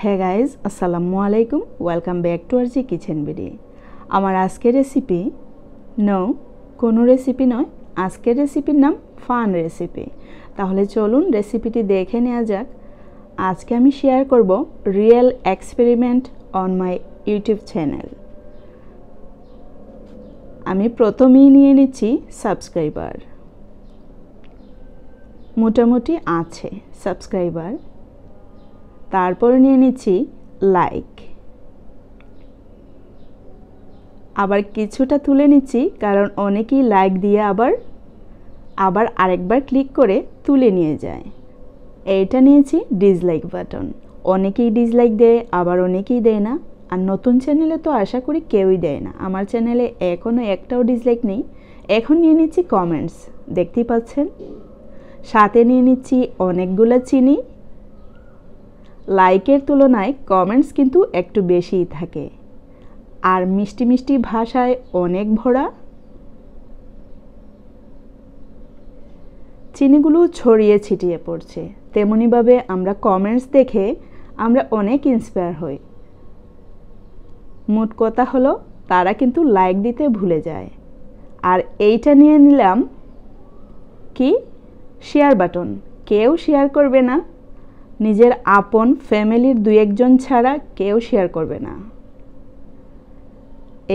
হ্যাঁ গাইজ, আসসালামু আলাইকুম। Welcome back to R G kitchen BD. আমার আজকের রেসিপি কোনো রেসিপি নয়, আজকের রেসিপির নাম ফান রেসিপি। তাহলে চলুন রেসিপিটি দেখে নেওয়া যাক। আজকে আমি শেয়ার করব real experiment on my YouTube channel. আমি প্রথমেই নিয়ে নিচ্ছি সাবস্ক্রাইবার। মোটামুটি আছে সাবস্ক্রাইবার। তারপর নিয়ে নিচ্ছি লাইক, আবার কিছুটা তুলে নিচ্ছি কারণ অনেকেই লাইক দিয়ে আবার আরেকবার ক্লিক করে তুলে নিয়ে যায়। এইটা নিয়েছি ডিসলাইক বাটন। অনেকেই ডিসলাইক দেয়, আবার অনেকেই দেয় না। আর নতুন চ্যানেলে তো আশা করি কেউই দেয় না। আমার চ্যানেলে এখনও একটাও ডিসলাইক নেই। এখন নিয়ে নিচ্ছি কমেন্টস, দেখতেই পাচ্ছেন। সাথে নিয়ে নিচ্ছি অনেকগুলো চিনি। লাইকের তুলনায় কমেন্টস কিন্তু একটু বেশিই থাকে, আর মিষ্টি মিষ্টি ভাষায় অনেক ভরা। চিনিগুলো ছড়িয়ে ছিটিয়ে পড়ছে। তেমনিভাবে আমরা কমেন্টস দেখে আমরা অনেক ইন্সপায়ার হই। মোট কথা হলো তারা কিন্তু লাইক দিতে ভুলে যায়। আর এইটা নিয়ে নিলাম কি শেয়ার বাটন। কেউ শেয়ার করবে না, নিজের আপন ফ্যামিলির 2-1 জন ছাড়া কেউ শেয়ার করবে না।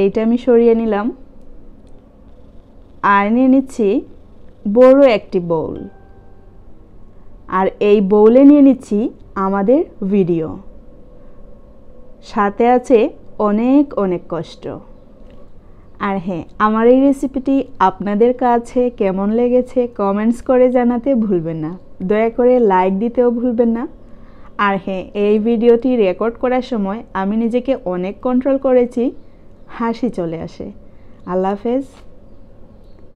এইটা আমি সরিয়ে নিলাম। আর নিয়ে নিচ্ছি বড় একটি বোল, আর এই বোলে নিয়ে নিচ্ছি আমাদের ভিডিও। সাথে আছে অনেক অনেক কষ্ট। আর হ্যাঁ, আমার এই রেসিপিটি আপনাদের কাছে কেমন লেগেছে কমেন্টস করে জানাতে ভুলবেন না। দয়া করে লাইক দিতেও ভুলবেন না। আর হ্যাঁ, এই ভিডিওটি রেকর্ড করার সময় আমি নিজেকে অনেক কন্ট্রোল করেছি, হাসি চলে আসে। আল্লাহ হাফেজ।